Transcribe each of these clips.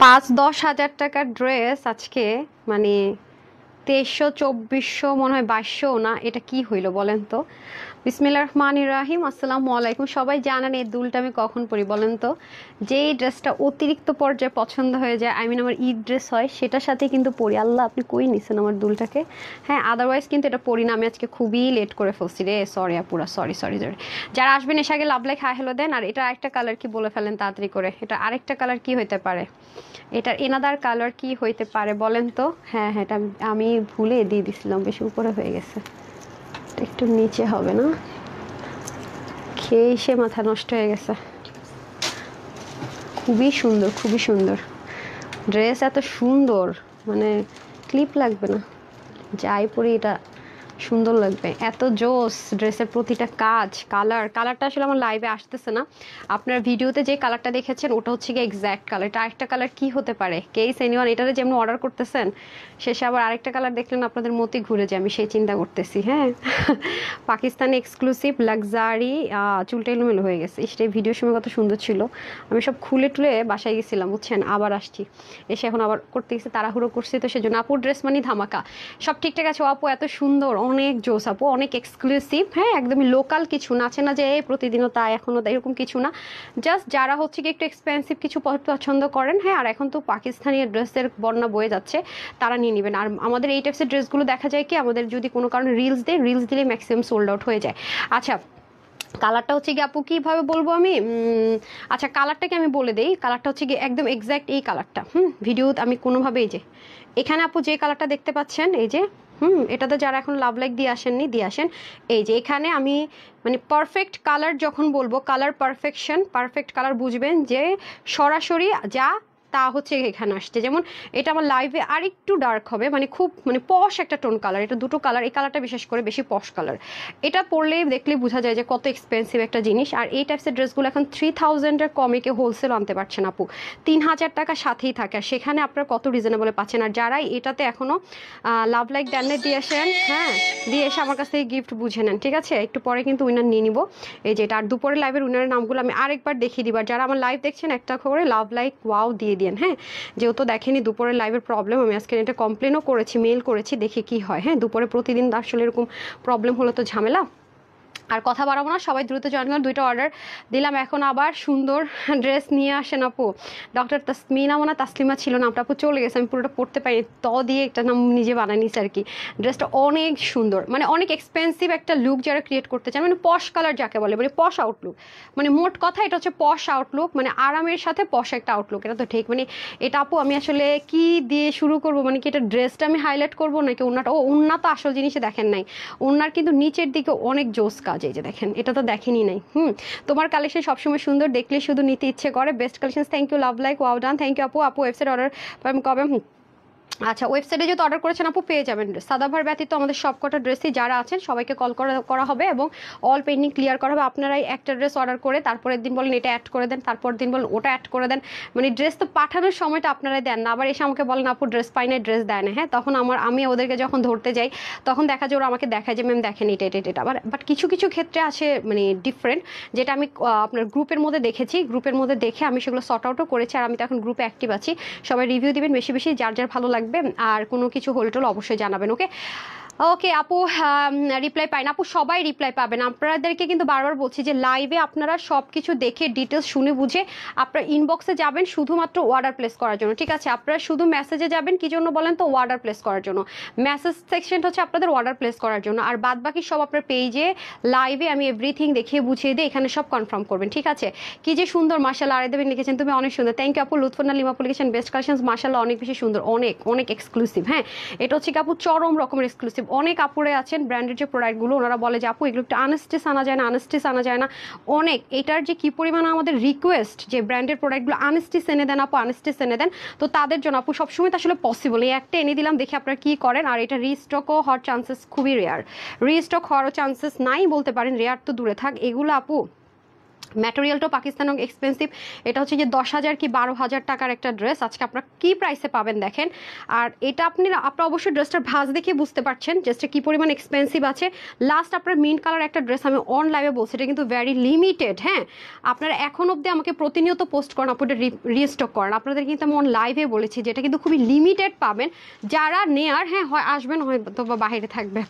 5-10 হাজার টাকার ড্রেস আজকে মানে 2300 2400 মনে হয় 2200 না, এটা কি হইলো বলেন তো। বিসমিল্লাহির রহমানির রহিম, আসসালামু আলাইকুম। সবাই জানেন এই দুলটা আমি কখন পরি বলেন তো, যেই ড্রেসটা অতিরিক্ত পর্যায়ে পছন্দ হয়ে যায়, আই মিন আমার ঈদ ড্রেস হয় সেটার সাথে কিন্তু পরি। আল্লাহ, আপনি কই নিছেন আমার দুলটাকে? হ্যাঁ, আদারওয়াইজ কিন্তু এটা পরি না। আমি আজকে খুবই লেট করে ফেলছি রে, সরি আপুরা, সরি সরি সরি। যারা আসবেন এসে আগে লাভ লাইক হাই হ্যালো দেন। আর এটা আরেকটা কালার কি বলে ফেলেন তাড়াতাড়ি করে, এটা আরেকটা কালার কি হইতে পারে, এটার এনাদার কালার কি হইতে পারে বলেন তো। হ্যাঁ হ্যাঁ, এটা আমি ভুলে দিয়ে দিছিলাম, বেশি উপরে হয়ে গেছে, একটু নিচে হবে না, খেয়ে সে মাথা নষ্ট হয়ে গেছে। খুবই সুন্দর, খুবই সুন্দর ড্রেস, এত সুন্দর মানে ক্লিপ লাগবে না, যাই পরি এটা সুন্দর লাগবে। এত জোস ড্রেসের প্রতিটা কাজ, কালারটা আসলে আমার লাইভে আসতেছে না। আপনারা ভিডিওতে যে কালারটা দেখেছেন ওটা হচ্ছে গিয়ে এক্স্যাক্ট কালার। এটা আরেকটা কালার কি হতে পারে, কেস এনিওয়ান? এটারে যেমন অর্ডার করতেছেন শেষে আবার আরেকটা কালার দেখলেন আপনাদের মতি ঘুরে যায়, আমি সেই চিন্তা করতেছি। হ্যাঁ, পাকিস্তানি এক্সক্লুসিভ লাক্সারি, চুলটা এলোমেলো হয়ে গেছে। সেই ভিডিওর সময় কত সুন্দর ছিল, আমি সব খুলে টুলে বাসায় গেছিলাম বুঝছেন, আবার আসছি, এসে এখন আবার করতে গেছি, তাড়াহুড়ো করছি, তো সেজন্য আপুর ড্রেস মানে ধামাকা, সব ঠিকঠাক আছে। আপু এত সুন্দর, অনেক জোস আপু, অনেক এক্সক্লুসিভ। হ্যাঁ, একদমই লোকাল কিছু না, আছে না যে এই প্রতিদিনও তা এখনও তা, এরকম কিছু না। জাস্ট যারা হচ্ছে কি একটু এক্সপেন্সিভ কিছু পছন্দ করেন, হ্যাঁ, আর এখন তো পাকিস্তানি ড্রেসের বন্যা বয়ে যাচ্ছে, তারা নিয়ে নেবেন। আর আমাদের এই টাইপসের ড্রেসগুলো দেখা যায় কি, আমাদের যদি কোনো কারণে রিলস দেয়, রিলস দিলে ম্যাক্সিমাম সোল্ড আউট হয়ে যায়। আচ্ছা, কালারটা হচ্ছে কি আপু কীভাবে বলবো আমি, আচ্ছা কালারটাকে আমি বলে দিই। কালারটা হচ্ছে কি একদম এক্স্যাক্ট এই কালারটা, ভিডিওতে আমি কোনোভাবেই যে এখানে আপু যে কালারটা দেখতে পাচ্ছেন, এই যে এটাতে যারা এখন লাভ লাইক দিয়ে আসেননি, দিয়ে আসেন। এই যে এখানে আমি মানে পারফেক্ট কালার যখন বলবো, কালার পারফেকশন, পারফেক্ট কালার বুঝবেন যে সরাসরি যা তা হচ্ছে এখানে আসছে। যেমন এটা আমার লাইভে আর একটু ডার্ক হবে, মানে খুব মানে পশ একটা টোন কালার, এটা দুটো কালার, এই কালারটা বিশেষ করে বেশি পশ কালার। এটা পরলেই দেখলেই বোঝা যায় যে কত এক্সপেন্সিভ একটা জিনিস। আর এই টাইপসের ড্রেসগুলো এখন 3000-এর কমে কেউ হোলসেল আনতে পারছেন আপু, 3000 টাকা সাথেই থাকে, আর সেখানে আপনারা কত রিজনেবলে পাচ্ছেন। আর যারাই এটাতে এখনও লাভ লাইক দেননি দিয়ে আসেন, হ্যাঁ, দিয়ে এসে আমার কাছ থেকে গিফট বুঝে নেন, ঠিক আছে? একটু পরে কিন্তু উইনার নিয়ে নিব। এই যে এটা, আর দুপুরে লাইভের উইনারের নামগুলো আমি আরেকবার দেখিয়ে দিব। আর যারা আমার লাইভ দেখছেন একটা করে লাভ লাইক ওয়াও দিয়ে দিন, হ্যাঁ, যেহেতু দেখেনি দুপুরের লাইভের প্রবলেম, আমি আজকে এটা কমপ্লেনও করেছি, মেল করেছি, দেখি কি হয়। হ্যাঁ, দুপুরে প্রতিদিন আসলে এরকম প্রবলেম হলো তো ঝামেলা। আর কথা বাড়াবো না, সবাই দ্রুত জয়েন করেন। 2টা অর্ডার দিলাম, এখন আবার সুন্দর ড্রেস নিয়ে আসেন আপু। ডক্টর তাসমিনা মনে তাসলিমা ছিল না, আপু চলে গেছে, আমি পুরোটা পড়তে পারি, দিয়ে একটা নাম নিজে বানাই নিছি আর কি। ড্রেসটা অনেক সুন্দর, মানে অনেক এক্সপেন্সিভ একটা লুক যারা ক্রিয়েট করতে চান, মানে পশ কালার যাকে বলে, মানে পশ আউটলুক, মানে মোট কথা এটা হচ্ছে পশ আউটলুক, মানে আরামের সাথে পশ একটা আউটলুক, এটা তো ঠিক। মানে এটা আপু আমি আসলে কি দিয়ে শুরু করব, মানে কি এটা ড্রেসটা আমি হাইলাইট করবো নাকি ওন্নাটা? ও ওন্না তো আসল জিনিসে দেখেন নাই, ওন্নার কিন্তু নিচের দিকে অনেক জোস কাজ, এই যে দেখেন, এটা তো দেখেনি নাই। তোমার কালেকশন সবসময় সুন্দর, দেখলে শুধু নিতে ইচ্ছে করে। Best collection, thank you love like wow done, thank you আপু। ওয়েবসাইট অর্ডার কবে? আচ্ছা, ওয়েবসাইটে যেহেতু অর্ডার করেছেন আপু পেয়ে যাবেন। সাদাভার ব্যতীত আমাদের সবকটা ড্রেসই যারা আছেন সবাইকে কল করা হবে এবং অল পেন্ডিং ক্লিয়ার করা হবে। আপনারাই একটা ড্রেস অর্ডার করে তারপরের দিন বলেন এটা অ্যাড করে দেন, তারপর দিন বলেন ওটা অ্যাড করে দেন, মানে ড্রেস তো পাঠানোর সময়টা আপনারাই দেন না, আবার এসে আমাকে বলেন আপু ড্রেস পাই না, ড্রেস দেয় না। হ্যাঁ, তখন আমি ওদেরকে যখন ধরতে যাই তখন দেখা যায় ওরা আমাকে দেখায় যে ম্যাম দেখেন এটা এটা এটা। বাট কিছু কিছু ক্ষেত্রে আছে মানে ডিফারেন্ট, যেটা আমি আপনার গ্রুপের মধ্যে দেখেছি, গ্রুপের মধ্যে দেখে আমি সেগুলো সর্ট আউটও করেছি। আর আমি তো এখন গ্রুপে অ্যাক্টিভ আছি, সবাই রিভিউ দিবেন বেশি বেশি, যার যার ভালো লাগবে। আর কোনো কিছু হলে অবশ্যই জানাবেন। ওকে ওকে আপু, রিপ্লাই পাই না আপু, সবাই রিপ্লাই পাবেন। আপনাদেরকে কিন্তু বারবার বলছি যে লাইভে আপনারা সব কিছু দেখে ডিটেলস শুনে বুঝে আপনারা ইনবক্সে যাবেন শুধুমাত্র অর্ডার প্লেস করার জন্য, ঠিক আছে? আপনারা শুধু মেসেজে যাবেন কি জন্য বলেন তো? অর্ডার প্লেস করার জন্য। মেসেজ সেকশনটা হচ্ছে আপনাদের অর্ডার প্লেস করার জন্য, আর বাদ বাকি সব আপনার পেজে লাইভে আমি এভরিথিং দেখিয়ে বুঝিয়ে দিই, এখানে সব কনফার্ম করবেন, ঠিক আছে? কি যে সুন্দর, মাশাআল্লাহ। আরে দেবেন লিখেছেন তুমি অনেক সুন্দর, থ্যাংক ইউ আপু। লুৎফুন্না লিমাপু লিখেছেন বেস্ট কালেকশনস, মাশাআল্লাহ অনেক বেশি সুন্দর, অনেক অনেক এক্সক্লুসিভ। হ্যাঁ, এটা হচ্ছে কি আপু চরম রকমের এক্সক্লুসিভ। অনেক আপুরে আছেন ব্র্যান্ডের যে প্রোডাক্টগুলো, ওনারা বলে যে আপু এগুলো একটু আনস্টিচ আনা যায় না, আনস্টিচ আনা যায় না। অনেক এটার যে কি পরিমাণ আমাদের রিকোয়েস্ট যে ব্র্যান্ডের প্রোডাক্টগুলো আনস্টিচ এনে দেন আপু, আনস্টিচ এনে দেন, তো তাদের জন্য আপু সবসময় তো আসলে পসিবল, এই একটা এনে দিলাম, দেখে আপনারা কি করেন। আর এটা রিস্টকও হওয়ার চান্সেস খুবই রেয়ার, রিস্টক হওয়ারও চান্সেস নাই বলতে পারেন, রেয়ার তো দূরে থাক। এগুলো আপু ম্যাটেরিয়ালটাও পাকিস্তান এক্সপেন্সিভ। এটা হচ্ছে যে 10,000 কি 12,000 টাকার একটা ড্রেস আজকে আপনারা কি প্রাইসে পাবেন দেখেন। আর এটা আপনারা অবশ্যই ড্রেসটার ভাঁজ দেখে বুঝতে পারছেন ড্রেসটা কি পরিমাণ এক্সপেন্সিভ আছে। লাস্ট আপনার মিন্ট কালার একটা ড্রেস আমি অন লাইভে বলছি, এটা কিন্তু ভেরি লিমিটেড। হ্যাঁ, আপনারা এখন অবধি আমাকে প্রতিনিয়ত পোস্ট করেন, আপনাদের রিস্টক করেন, আপনাদের কিন্তু আমি অন লাইভে বলেছি যে এটা কিন্তু খুবই লিমিটেড পাবেন। যারা নেয়ার হ্যাঁ হয় আসবেন, হয়তো বা বাইরে থাকবে।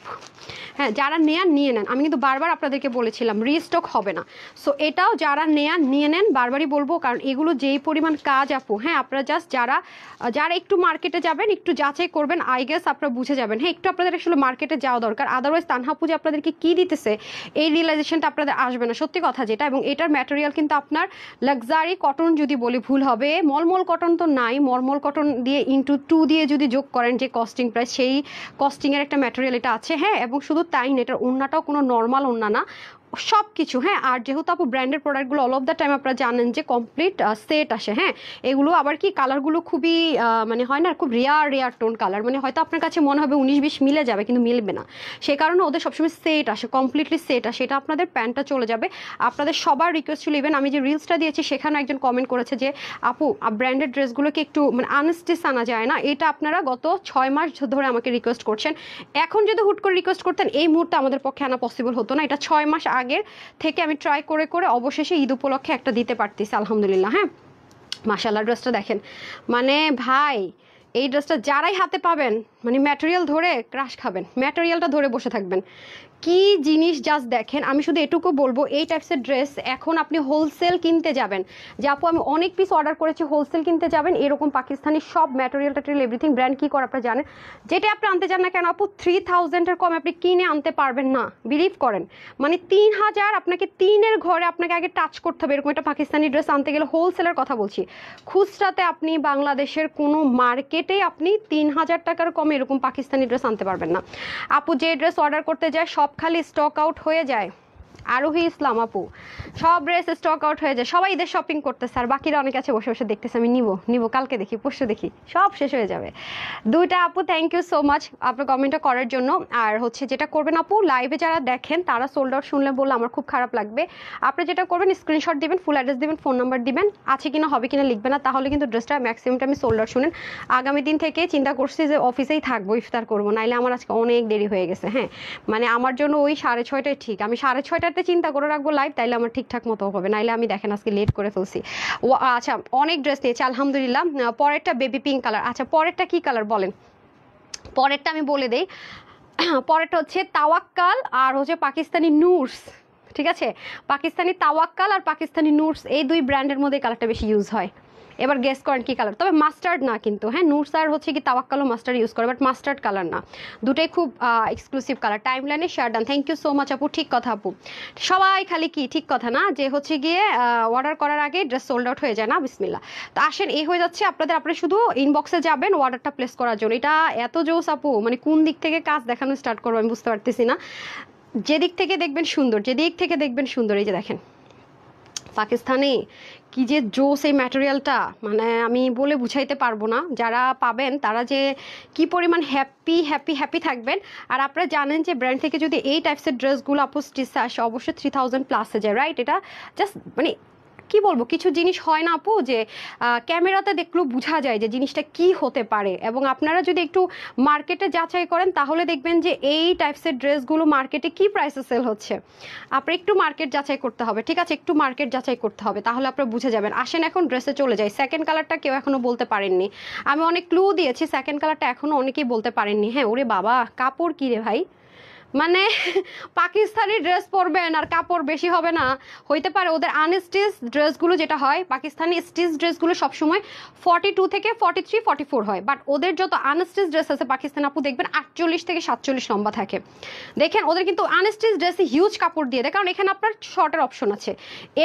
হ্যাঁ, যারা নেয়ার নিয়ে নেন, আমি কিন্তু বারবার আপনাদেরকে বলেছিলাম রিস্টক হবে না। সো এটাও যারা নেয়ার নিয়ে নেন, বারবারই বলবো, কারণ এগুলো যেই পরিমাণ কাজ আপু, হ্যাঁ আপনারা জাস্ট যারা একটু মার্কেটে যাবেন, একটু যাচাই করবেন, আই গেস আপনারা বুঝে যাবেন। হ্যাঁ, একটু আপনাদের আসলে মার্কেটে যাওয়া দরকার, আদারওয়াইজ তানহা যে আপনাদেরকে কি দিতেছে এই রিয়েলাইজেশনটা আপনাদের আসবে না, সত্যি কথা যেটা। এবং এটার ম্যাটেরিয়াল কিন্তু আপনার লাক্সারি কটন, যদি বলি ভুল হবে, মলমল কটন তো নাই, মলমল কটন দিয়ে ইন্টু 2 দিয়ে যদি যোগ করেন যে কস্টিং প্রাইস, সেই কস্টিংয়ের একটা ম্যাটেরিয়াল এটা আছে। হ্যাঁ, এবং শুধু তাই না, এটার ওড়নাটাও কোনো নর্মাল ওড়না না, সব কিছু। হ্যাঁ, আর যেহেতু আপু ব্র্যান্ডের প্রোডাক্টগুলো অল অফ দ্য টাইম আপনারা জানেন যে কমপ্লিট সেট আসে। হ্যাঁ, এগুলো আবার কি কালারগুলো খুবই মানে হয় না, খুব রেয়ার টোন কালার, মানে হয়তো আপনার কাছে মনে হবে 19-20 মিলে যাবে, কিন্তু মিলবে না। সেই কারণে ওদের সবসময় সেট আসে, কমপ্লিটলি সেট আসে। এটা আপনাদের প্যান্টটা চলে যাবে। আপনাদের সবার রিকোয়েস্ট ছিল, ইভেন আমি যে রিলসটা দিয়েছি সেখানে একজন কমেন্ট করেছে যে আপু ব্র্যান্ডেড ড্রেসগুলোকে একটু মানে আনস্টিচ আনা যায় না। এটা আপনারা গত 6 মাস ধরে আমাকে রিকোয়েস্ট করছেন। এখন যদি হুট করে রিকোয়েস্ট করতেন, এই মুহূর্তে আমাদের পক্ষে আনা পসিবল হতো না। এটা 6 মাস আগের থেকে আমি ট্রাই করে করে অবশেষে ঈদ উপলক্ষে একটা দিতে পারতেছি, আলহামদুলিল্লাহ। হ্যাঁ, মাশাআল্লাহ, ড্রেসটা দেখেন, মানে ভাই এই ড্রেসটা যারাই হাতে পাবেন মানে ম্যাটেরিয়াল ধরে ক্রাশ খাবেন, ম্যাটেরিয়ালটা ধরে বসে থাকবেন। কি জিনিস জাস্ট দেখেন। আমি শুধু এটুকু বলবো, এই টাইপসের ড্রেস এখন আপনি হোলসেল কিনতে যাবেন, যে আপু আমি অনেক পিস অর্ডার করেছি, হোলসেল কিনতে যাবেন, এরকম পাকিস্তানি সব ম্যাটেরিয়াল ট্যাটেরিয়াল এভরিথিং ব্র্যান্ড কী করে আপনারা জানেন, যেটা আপনি আনতে চান না কেন আপু 3000-এর কম আপনি কিনে আনতে পারবেন না, বিলিভ করেন। মানে 3000 আপনাকে 3-এর ঘরে আপনাকে আগে টাচ করতে হবে, এরকম একটা পাকিস্তানি ড্রেস আনতে গেলে, হোলসেলের কথা বলছি। খুচরাতে আপনি বাংলাদেশের কোনো মার্কেটে আপনি 3000 টাকার কমে এরকম পাকিস্তানি ড্রেস আনতে পারবেন না। আপু যে ড্রেস অর্ডার করতে যায় সব খালি স্টক আউট হয়ে যায়। আরোহী ইসলাম আপু, সব ড্রেস স্টক আউট হয়ে যায়, সবাই ঈদের শপিং করতেছে, আর বাকিরা অনেক আছে বসে বসে দেখতেছে আমি নিব কালকে দেখি পরশু দেখি, সব শেষ হয়ে যাবে। দুইটা আপু থ্যাংক ইউ সো মাচ আপনার কমেন্টটা করার জন্য। আর হচ্ছে যেটা করবেন আপু, লাইভে যারা দেখেন তারা সোল্ড আউট শুনলে বললে আমার খুব খারাপ লাগবে। আপনি যেটা করবেন স্ক্রিনশট দিবেন, ফুল অ্যাড্রেস দিবেন, ফোন নাম্বার দিবেন, আছে কিনা হবে কিনা লিখবেন না, তাহলে কিন্তু ড্রেসটা ম্যাক্সিমাম টাইম সোল্ড আউট শুনেন। আগামী দিন থেকে চিন্তা করছি যে অফিসেই থাকবো, ইফতার করবো, নাইলে আমার আজকে অনেক দেরি হয়ে গেছে। হ্যাঁ, মানে আমার জন্য ওই 6:30টায় ঠিক, আমি 6:30টাতে চিন্তা করে রাখবো লাইভ, তাইলে আমার ঠিকঠাক মতো হবে, নাইলে আমি দেখেন আজকে লেট করে ফেলছি। ও আচ্ছা, অনেক ড্রেস নিয়েছি আলহামদুলিল্লাহ। পরেরটা বেবি পিঙ্ক কালার। আচ্ছা, পরেরটা কি কালার বলেন, পরেরটা আমি বলে দেই। পরেরটা হচ্ছে তাওয়াক্কাল আর হচ্ছে পাকিস্তানি নুরস, ঠিক আছে? পাকিস্তানি তাওয়াক্কাল আর পাকিস্তানি নুরস, এই দুই ব্র্যান্ডের মধ্যে কালারটা বেশি ইউজ হয়। এবার গেস করেন কি কালার, তবে মাস্টার্ড না কিন্তু। হ্যাঁ, নুরস আর হচ্ছে কি তাওয়াক্কালও মাস্টার্ড ইউজ করে, বাট মাস্টার্ড কালার না, দুটাই খুব এক্সক্লুসিভ কালার। টাইম লাইনে share done, thank you so much আপু। ঠিক কথা আপু, সবাই খালি কি ঠিক কথা না, যে হচ্ছে গিয়ে অর্ডার করার আগে ড্রেস সোল্ড আউট হয়ে যায় না, বিসমিল্লাহ। তো আসেন, এই হয়ে যাচ্ছে আপনাদের, আপনি শুধু ইনবক্সে যাবেন অর্ডারটা প্লেস করার জন্য। এটা এত জোস আপু, মানে কোন দিক থেকে কাজ দেখানো স্টার্ট করবো আমি বুঝতে পারতেছি না। যেদিক থেকে দেখবেন সুন্দর, যেদিক থেকে দেখবেন সুন্দর। এই যে দেখেন পাকিস্তানি কি যে জোস এই ম্যাটেরিয়ালটা, মানে আমি বলে বুঝাইতে পারবো না। যারা পাবেন তারা যে কি পরিমাণ হ্যাপি থাকবেন। আর আপনারা জানেন যে ব্র্যান্ড থেকে যদি এই টাইপসের ড্রেসগুলো আপু স্টিচে আসে অবশ্যই 3000 প্লাসে যায়, রাইট? এটা জাস্ট মানে কি বলবো, কিছু জিনিস হয় না আপু যে ক্যামেরাতে দেখলেও বোঝা যায় যে জিনিসটা কি হতে পারে। এবং আপনারা যদি একটু মার্কেটে যাচাই করেন তাহলে দেখবেন যে এই টাইপসের ড্রেসগুলো মার্কেটে কি প্রাইসে সেল হচ্ছে। আপনার একটু মার্কেট যাচাই করতে হবে, ঠিক আছে? একটু মার্কেট যাচাই করতে হবে, তাহলে আপনারা বুঝে যাবেন। আসেন এখন ড্রেসে চলে যাই। সেকেন্ড কালারটা কেউ এখনো বলতে পারেননি, আমি অনেক ক্লু দিয়েছি, সেকেন্ড কালারটা এখনো অনেকেই বলতে পারেননি। হ্যাঁ, ওরে বাবা, কাপড় কি রে ভাই, মানে পাকিস্তানি ড্রেস পরবেন আর কাপড় বেশি হবে না? হইতে পারে। ওদের আনস্টিচ ড্রেসগুলো যেটা হয়, পাকিস্তানি স্টিচ ড্রেসগুলো সবসময় 42 থেকে 43, 44 হয়, বাট ওদের যত আনস্টিচ ড্রেস আছে পাকিস্তান আপু দেখবেন 48 থেকে 47 লম্বা থাকে। দেখেন ওদের কিন্তু আনস্টিচ ড্রেসে হিউজ কাপড় দিয়ে দেয়, কারণ এখানে আপনার শর্টের অপশন আছে।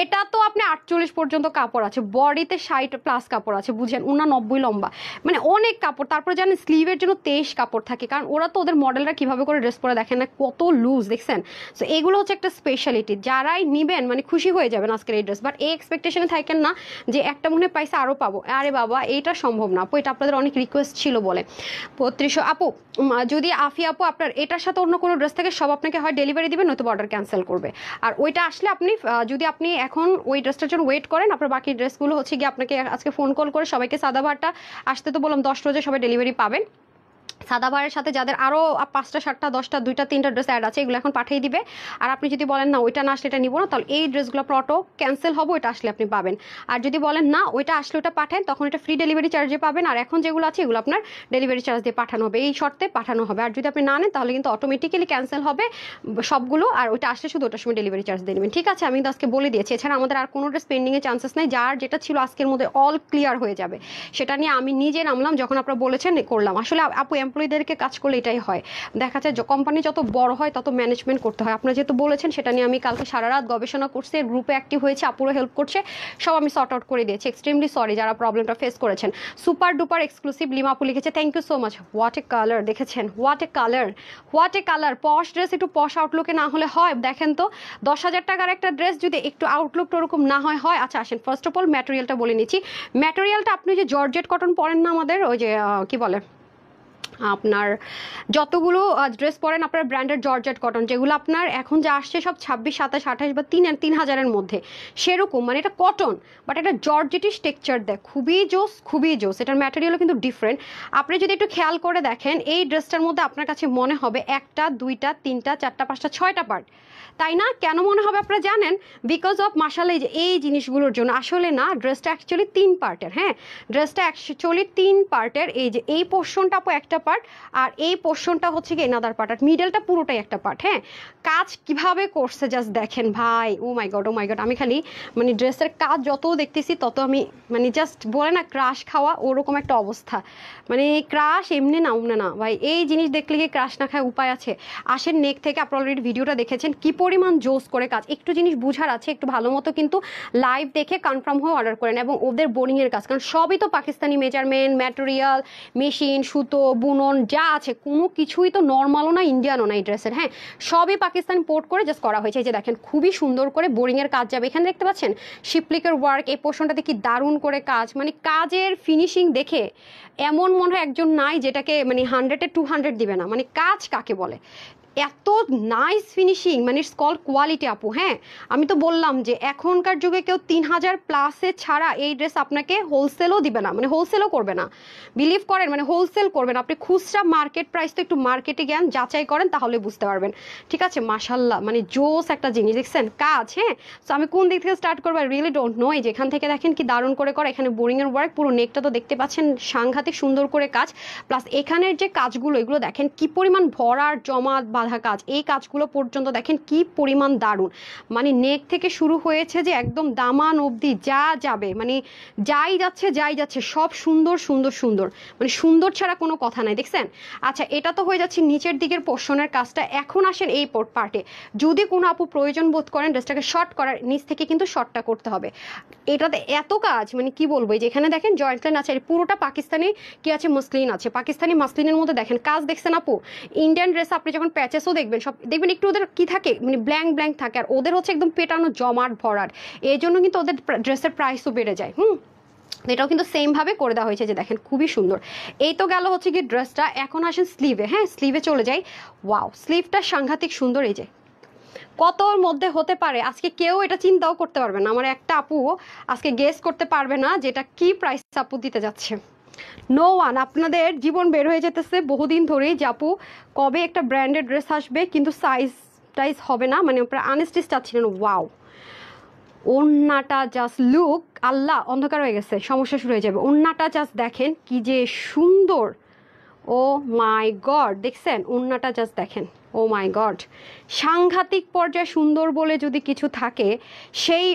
এটা তো আপনি 48 পর্যন্ত কাপড় আছে, বডিতে 60+ কাপড় আছে, বুঝেন? 90 লম্বা, মানে অনেক কাপড়। তারপরে জানেন স্লিভের জন্য 23 কাপড় থাকে, কারণ ওরা তো ওদের মডেলরা কিভাবে করে ড্রেস পরে দেখেন না, কত লুজ দেখছেন। সো এগুলো হচ্ছে একটা স্পেশালিটি, যারাই নিবেন মানে খুশি হয়ে যাবেন আজকের এই ড্রেস। বাট এই এক্সপেকটেশনে থাকেন না যে একটা মনে পাইছে আরও পাবো, আরে বাবা এটা সম্ভব না আপু, এটা আপনাদের অনেক রিকোয়েস্ট ছিল বলে। 3200 আপু, যদি আফিয়া আপু আপনার এটার সাথে অন্য কোনো ড্রেস থাকে সব আপনাকে হয় ডেলিভারি দিবে, নয়তো অর্ডার ক্যান্সেল করবে। আর ওইটা আসলে আপনি যদি আপনি এখন ওই ড্রেসটার জন্য ওয়েট করেন, আপনার বাকি ড্রেসগুলো হচ্ছে গিয়ে আপনাকে আজকে ফোন কল করে সবাইকে সাদাবারটা আসতে তো বললাম 10 রোজে সবাই ডেলিভারি পাবেন। সাদাবারের সাথে যাদের আরও 5টা 7টা 10টা 2টা 3টা ড্রেস অ্যাড আছে, এগুলো এখন পাঠিয়ে দিবে। আর আপনি যদি বলেন না ওইটা না আসলে এটা নিব না, তাহলে এই ড্রেসগুলো আপনার অটো ক্যান্সেল হবে, ওইটা আসলে আপনি পাবেন। আর যদি বলেন না ওইটা আসলে ওটা পাঠান, তখন এটা ফ্রি ডেলিভারি চার্জে পাবেন। আর এখন যেগুলো আছে এগুলো আপনার ডেলিভারি চার্জ দিয়ে পাঠানো হবে, এই শর্তে পাঠানো হবে। আর যদি আপনি না নেন তাহলে কিন্তু অটোমেটিক্যালি ক্যান্সেল হবে সবগুলো, আর ওইটা আসলে শুধু ওটার সময় ডেলিভারি চার্জ দিয়ে নেবেন। ঠিক আছে, আমি তো আজকে বলে দিয়েছি। এছাড়া আমাদের আর কোনো ড্রেস পেন্ডিংয়ের চান্সেস নেই, যার যেটা ছিল আজকের মধ্যে অল ক্লিয়ার হয়ে যাবে। সেটা নিয়ে আমি নিজে নামলাম, যখন আপনারা বলেছেন করলাম। আসলে আপু এমপ্লয়ীদেরকে কাজ করলে এটাই হয়, দেখা যায় কোম্পানি যত বড় হয় তত ম্যানেজমেন্ট করতে হয়। আপনারা যেহেতু বলেছেন সেটা নিয়ে আমি কালকে সারা রাত গবেষণা করছি, গ্রুপে অ্যাক্টিভ হয়েছে, আপুরও হেল্প করছে, সব আমি সর্ট আউট করে দিয়েছি। এক্সট্রিমলি সরি যারা প্রবলেমটা ফেস করেছেন। সুপার ডুপার এক্সক্লুসিভ লিমা আপু লিখেছে, thank you so much. What a colour দেখেছেন, what a colour, what a colour. Posh dress একটু পশ আউটলুকে না হলে হয়? দেখেন তো 10,000 টাকার একটা ড্রেস যদি একটু আউটলুকটা ওরকম না হয় হয়। আচ্ছা আসেন ফার্স্ট অফ অল ম্যাটেরিয়ালটা বলে নিচ্ছি। ম্যাটেরিয়ালটা আপনি যে জর্জেট কটন পরেন না আমাদের ওই যে কি বলে আপনার যতগুলো ড্রেস পরেন আপনার ব্র্যান্ডেড জর্জেট কটন, যেগুলো আপনার এখন যা আসছে সব 26, 27, 28 বা 3,000-3,000-এর মধ্যে, সেরকম মানে এটা কটন বাট এটা জর্জেটিশ টেক্সচার দেয়, খুবই জোস, খুবই জোস। এটার ম্যাটেরিয়ালও কিন্তু ডিফারেন্ট। আপনি যদি একটু খেয়াল করে দেখেন এই ড্রেসটার মধ্যে আপনার কাছে মনে হবে 1টা 2টা 3টা 4টা 5টা 6টা পার্ট, তাই না? কেন মনে হবে আপনারা জানেন? বিকজ অফ মাশাআল্লাহ এই জিনিসগুলোর জন্য। আসলে না, ড্রেসটা অ্যাকচুয়ালি 3 পার্টের। হ্যাঁ, ড্রেসটা অ্যাকচুয়ালি 3 পার্টের। এই যে এই পোর্শনটা আপু একটা পার্ট, আর এই পোর্শনটা হচ্ছে কি এনাদার পার্ট, আর মিডলটা পুরোটাই একটা পার্ট। হ্যাঁ, কাজ কিভাবে করছে জাস্ট দেখেন ভাই, ও মাই গড, ও মাই গড। আমি খালি মানে ড্রেসের কাজ যত দেখতেছি তত আমি মানে জাস্ট বলে না ক্রাশ খাওয়া, ওরকম একটা অবস্থা। মানে ক্রাশ এমনি না অমনে না ভাই, এই জিনিস দেখলে কি ক্রাশ না খায় উপায় আছে? আসেন নেক থেকে, আপনারা অলরেডি ভিডিওটা দেখেছেন কি পরিমাণ জোস করে কাজ। একটু জিনিস বুঝার আছে, একটু ভালো মতো কিন্তু লাইভ দেখে কনফার্ম হয়ে অর্ডার করেন। এবং ওদের বোরিংয়ের কাজ, কারণ সবই তো পাকিস্তানি মেজারমেন্ট, ম্যাটেরিয়াল, মেশিন, সুতো, বুনন যা আছে কোনো কিছুই তো নর্মালও না, ইন্ডিয়ানও না এই ড্রেসের। হ্যাঁ, সবই পাকিস্তান পোর্ট করে জাস্ট করা হয়েছে। এই যে দেখেন খুবই সুন্দর করে বোরিংয়ের কাজ যাবে। এখানে দেখতে পাচ্ছেন শিপলিকের ওয়ার্ক, এই পোর্শনটাতে কি দারুণ করে কাজ, মানে কাজের ফিনিশিং দেখে এমন মনে হয় একজন নাই যেটাকে মানে 100-এ 200 দিবে না। মানে কাজ কাকে বলে, এত নাইস ফিনিশিং, মানে ইটস কল কোয়ালিটি আপু। হ্যাঁ, আমি তো বললাম যে এখনকার যুগে কেউ 3,000+ ছাড়া এই ড্রেস আপনাকে হোলসেলও দিবে না, মানে হোলসেলও করবে না, বিলিভ করেন, মানে হোলসেল করবেন আপনি। খুচরা মার্কেট প্রাইস তো একটু মার্কেটে জ্ঞান যাচাই করেন তাহলে বুঝতে পারবেন। ঠিক আছে, মাশাল্লাহ মানে জোস একটা জিনিস দেখছেন কাজ। হ্যাঁ, সো আমি কোন দিক থেকে স্টার্ট করবো রিয়েলি ডোন্ট নো। এই যেখান থেকে দেখেন কি দারুণ করে করা, এখানে বোরিংয়ের ওয়ার্ক, পুরো নেকটা তো দেখতে পাচ্ছেন সাংঘাতিক সুন্দর করে কাজ। প্লাস এখানের যে কাজগুলো এগুলো দেখেন কি পরিমাণ ভরার জমা কাজ, এই কাজগুলো পর্যন্ত দেখেন কি পরিমাণ দারুণ। মানে নেক থেকে শুরু হয়েছে যে একদম দামান অবধি যা যাবে, মানে যাই যাচ্ছে সব সুন্দর সুন্দর সুন্দর, মানে সুন্দর ছাড়া কোনো কথা নাই দেখছেন। আচ্ছা, এটা তো হয়ে যাচ্ছে নিচের দিকের পোর্শনের কাজটা। এখন আসেন এই পার্টে, যদি কোনো আপু প্রয়োজন বোধ করেন ড্রেসটাকে শর্ট করার, নিচ থেকে কিন্তু শর্টটা করতে হবে। এটাতে এত কাজ মানে কি বলবো, এই যে এখানে দেখেন জয়েন্ট লাইন আছে, পুরোটা পাকিস্তানি কি আছে মসলিন আছে, পাকিস্তানি মাসলিনের মধ্যে দেখেন কাজ দেখছেন আপু। ইন্ডিয়ান ড্রেস আপনি যখন প্যাচেসও দেখবেন সব দেখবেন একটু ওদের কি থাকে মানে ব্ল্যাঙ্ক ব্ল্যাঙ্ক থাকে, আর ওদের হচ্ছে একদম পেটানো জমাট ভরার, এই জন্য কিন্তু ওদের ড্রেসের প্রাইসও বেড়ে যায়। এটাও কিন্তু সেম ভাবে করে দেওয়া হয়েছে, যে দেখেন খুবই সুন্দর। এই তো গেল হচ্ছে কি ড্রেসটা। এখন আসেন স্লিভে। হ্যাঁ, স্লিভে চলে যাই। ওয়াও, স্লিভটা সাংঘাতিক সুন্দর। এই যে কতর মধ্যে হতে পারে আজকে কেউ এটা চিন্তাও করতে পারবে না, আমার একটা আপু আজকে গেস করতে পারবে না যেটা কি প্রাইস আপু দিতে যাচ্ছে। No one. আপনাদের জীবন বের হয়ে যেতেছে বহুদিন ধরেই যে আপু কবে একটা ব্র্যান্ডেড ড্রেস আসবে, কিন্তু সাইজ টাইজ হবে না, মানে আপনারা আনস্টিচ চাচ্ছিলেন। ওয়াও, ওন্নাটা জাস্ট লুক, আল্লাহ অন্ধকার হয়ে গেছে, সমস্যা শুরু হয়ে যাবে। ওন্নাটা জাস্ট দেখেন কি যে সুন্দর, ও মাই গড, দেখছেন ওন্নাটা জাস্ট দেখেন, ও মাই গড, সাংঘাতিক পর্যায়ে সুন্দর বলে যদি কিছু থাকে সেই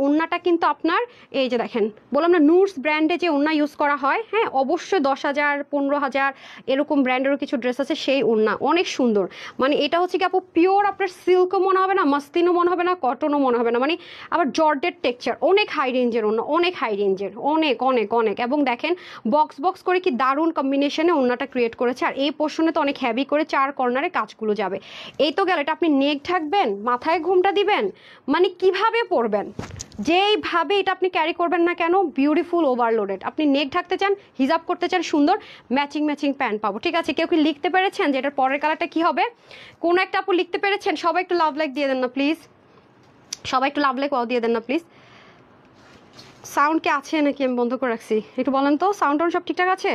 ওন্নাটা কিন্তু আপনার এই যে দেখেন, বললাম না নুরস ব্র্যান্ডে যে ওন্না ইউজ করা হয়। হ্যাঁ, অবশ্যই 10,000 15,000 এরকম ব্র্যান্ডেরও কিছু ড্রেস আছে, সেই ওন্না অনেক সুন্দর। মানে এটা হচ্ছে কি আপু পিওর আপনার সিল্কও মনে হবে না, মাসলিনও মনে হবে না, কটনও মনে হবে না, মানে আবার জর্জেট টেক্সচার, অনেক হাই রেঞ্জের ওন্না, অনেক হাই রেঞ্জের, অনেক অনেক অনেক। এবং দেখেন বক্স বক্স করে কি দারুণ কম্বিনেশনে ওন্নাটা ক্রিয়েট করেছে। আর এই পোর্শনে তো অনেক হ্যাভি করে 4 কর্নারে কাজগুলো যাবে। এই তো গেল, এটা আপনি নেক ঢাকবেন, মাথায় ঘুমটা দিবেন, মানে কিভাবে পরবেন, যেইভাবে এটা আপনি ক্যারি করবেন না কেন বিউটিফুল ওভারলোডেড। আপনি নেক ঢাকতে চান, হিজাব করতে চান, সুন্দর ম্যাচিং ম্যাচিং প্যান্ট পাবো। ঠিক আছে, কেউ কি লিখতে পেরেছেন যে এটার পরের কালারটা কি হবে? কোনো একটা আপু লিখতে পেরেছেন? সবাই একটু লাভ লাইক দিয়ে দেন না প্লিজ, সবাই একটু লাভ লাইক ওয়াও দিয়ে দেন না প্লিজ। সাউন্ড কি আছে নাকি আমি বন্ধ করে রাখছি? একটু বলেন তো, সাউন্ড টাউন্ড সব ঠিকঠাক আছে?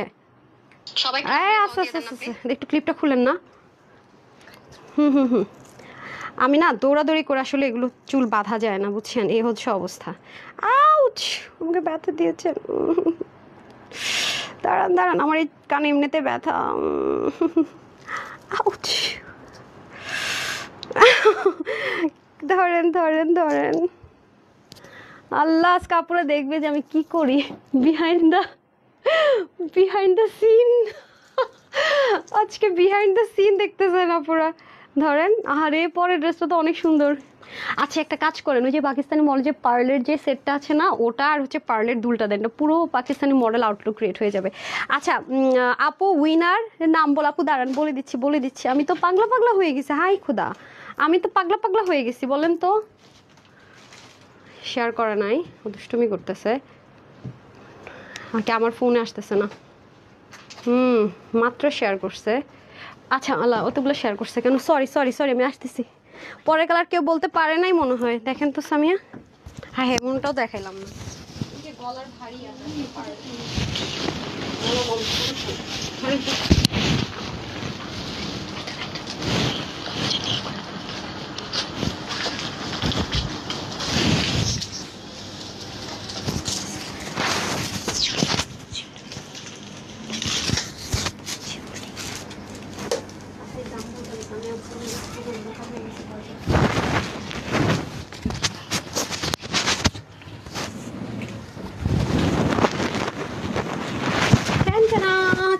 সবাই আচ্ছা আচ্ছা আচ্ছা, একটু ক্লিপটা খুলেন না। হুম, আমি না দৌড়াদৌড়ি করে আসলে এগুলো চুল বাঁধা যায় না, বুঝছেন, এই হচ্ছে অবস্থা। আউচ, আমাকে ব্যথা দিয়েছেন। দাঁড়ান দাঁড়ান, আমার এই কানে এমনিতে ব্যথা। আউচ, ধরেন ধরেন ধরেন। আল্লাহ, আজকে আপুরা দেখবে যে আমি কি করি বিহাইন্ড দ্য সিন। আজকে বিহাইন্ড দ্য সিন দেখতেছেন আপুরা। ধরেন, আরে পরের ড্রেসটা তো অনেক সুন্দর। আচ্ছা একটা কাজ করেন, ওই যে পাকিস্তানি মডেল যে পার্লের যে সেটটা আছে না, ওটা আর হচ্ছে পার্লের দুলটা দেন, পুরো পাকিস্তানি মডেল আউটলুক ক্রিয়েট হয়ে যাবে। আচ্ছা আপু উইনার নাম বল। আপু দাঁড়ান, বলে দিচ্ছি, আমি তো পাগলা পাগলা হয়ে গেছি। হাই খুদা, আমি তো পাগলা পাগলা হয়ে গেছি। বলেন তো, শেয়ার করে নাই, দুষ্টুমি করতেছে। আমার ফোনে আসতেছে না। মাত্র শেয়ার করছে। আচ্ছা আল্লাহ, অতগুলো শেয়ার করছে কেন? সরি সরি সরি, আমি আসতেছি। পরের কালার কেউ বলতে পারে নাই মনে হয়। দেখেন তো সামিয়া, হ্যাঁ এমনটাও দেখাইলাম না। গলার ভারী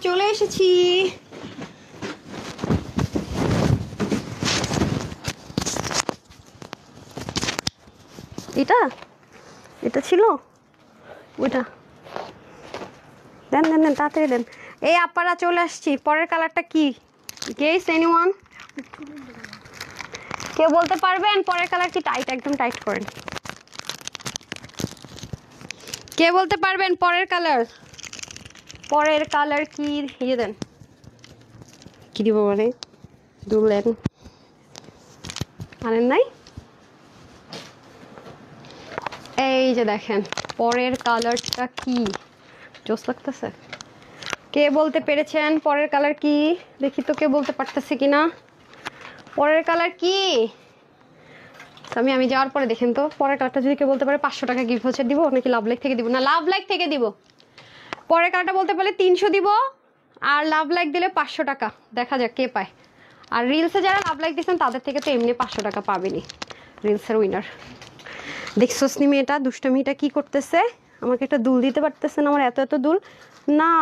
চলে এসেছি। এটা ছিল ওইটা, দেন দেন দেন, তাড়াতাড়ি দেন। এই আপারা চলে আসছি। পরের কালারটা কি? Guess anyone? কেউ বলতে পারবেন পরের কালার কি? টাইট, একদম টাইট করেন। কে বলতে পারবেন পরের কালার? পরের কালার কি? ইয়ে দেন, কি দিব মানে? দুলেন আনেন নাই? এই যে দেখেন পরের কালারটা কি, জোস লাগতেছে। কে বলতে পেরেছেন পরের কালার কি? দেখি তো কে বলতে পারতেছে কিনা। পরের কালার কি? আমি যাওয়ার পরে দেখেন তো পরের কালারটা যদি কেউ বলতে পারে 500 টাকা গিফট ভাউচার দিব, নাকি লাভ লাইক থেকে দিব? না, লাভ লাইক থেকে দিব। পরের কালারটা বলতে পারলে 300 দিব, আর লাভ লাইক দিলে 500 টাকা। দেখা যাক কে পায়। আর রিলসে যারা লাভ লাইক দিচ্ছেন তাদের থেকে তো এমনি 500 টাকা পাবেনি। রিলসের উইনার। দেখছোস নি মেয়েটা, দুষ্টমিটা কি করতেছে? আমাকে একটা দুল দিতে পারতেছেন? আমার এত এত দুল না।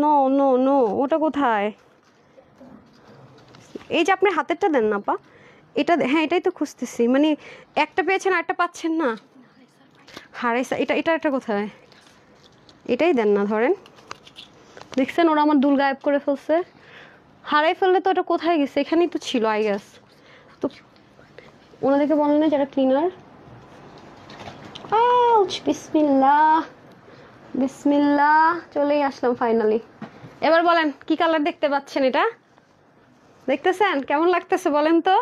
নো নো নো, ওটা কোথায়? এই যে আপনি হাতেরটা দেন না পা, এটা। হ্যাঁ এটাই তো খুঁজতেছি, মানে একটা পেয়েছেন আর একটা পাচ্ছেন না। হারাইসা, এটা কোথায়? এটাই দেন না, ধরেন। দেখছেন ওরা আমার দুল গায়েব করে ফেলছে। হারাই ফেললে তো এটা কোথায় গেছে? এখানেই তো ছিল আই গেস। তো ওনাদেরকে বলেন না যারা ক্লিনার। বিসমিল্লাহ বিসমিল্লাহ, চলেই আসলাম ফাইনালি। এবার বলেন কি কালার দেখতে পাচ্ছেন? এটা দেখতেছেন? কেমন লাগতেছে বলেন তো,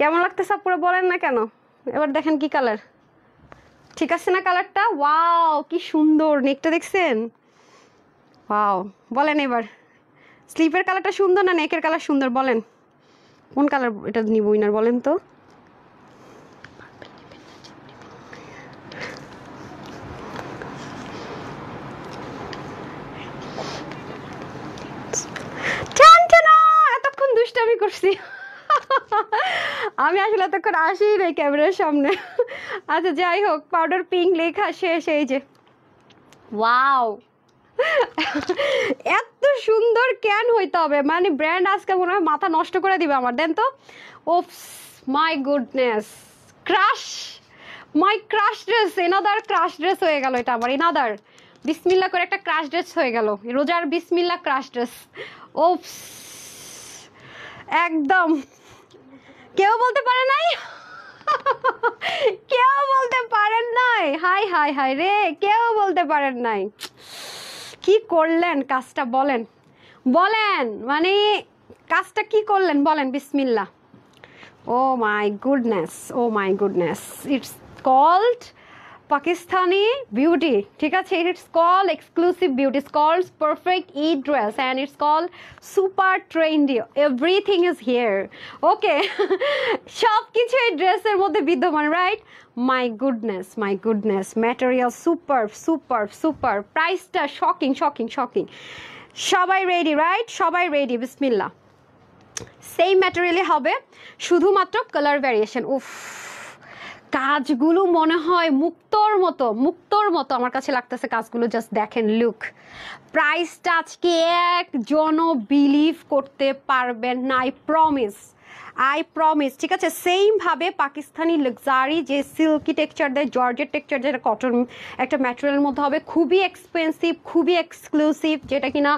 কেমন লাগতেছে পুরো বলেন না কেন। এবার দেখেন কি কালার, ঠিক আছে না কালারটা? ওয়াও কি সুন্দর, নেকটা দেখছেন? ওয়াও, বলেন এবার স্লিপের কালারটা সুন্দর না নেকের কালার সুন্দর? বলেন কোন কালার এটা নিব উইনার, বলেন তো। এতক্ষণ দুষ্টামি করছি। আমি আসলে এতক্ষণ আসি নাই ক্যামেরার সামনে। আচ্ছা যাই হোক, পাউডার পিঙ্ক লেখা শেষ। এই যে ওয়াও, এত সুন্দর কেন হইতে হবে? মানে ব্র্যান্ড আজকে মনে হয় মাথা নষ্ট করে দিবে আমার। দেন তো। Oops my goodness, crush, my crush dress, another crush dress হয়ে গেল এটা আমার। এনাদার বিসমিল্লা করে একটা ক্রাশ ড্রেস হয়ে গেল, রোজার বিসমিল্লা ক্রাশ ড্রেস। ওপস একদম কেউ বলতে পারে নাই কেউ বলতে পারেন নাই, হাই হাই হাই রে, কেউ বলতে পারেন নাই। কি করলেন কাজটা বলেন, বলেন, মানে কাজটা কি করলেন বলেন, বিসমিল্লাহ। Oh my goodness, oh my goodness, it's called Pakistani beauty, ঠিক আছে, it's called exclusive beauty, it's called perfect Eid dress and it's called super trendy, everything is here, okay সব কিছু এই ড্রেসের মধ্যে বিদ্যমান, right? my goodness, material super super super, প্রাইসটা shocking shocking shocking. সবাই রেডি, রাইট? সবাই রেডি, বিসমিল্লাহ। সেম ম্যাটেরিয়ালে হবে, শুধুমাত্র কালার ভ্যারিয়েশন। উফ, কাজগুলো মনে হয় মুক্তোর মতো, মুক্তোর মতো আমার কাছে লাগতেছে কাজগুলো, জাস্ট দেখেন লুক। প্রাইসটা আজকে একজনও বিলিভ করতে পারবেন না, আই প্রমিস, ঠিক আছে? সেম ভাবে পাকিস্তানি লাক্সারি যে সিল্কি টেক্সচার দেয়, জর্জেট টেক্সচার, যেটা কটন একটা ম্যাটেরিয়ালের মধ্যে হবে, খুবই এক্সপেন্সিভ, খুবই এক্সক্লুসিভ, যেটা কিনা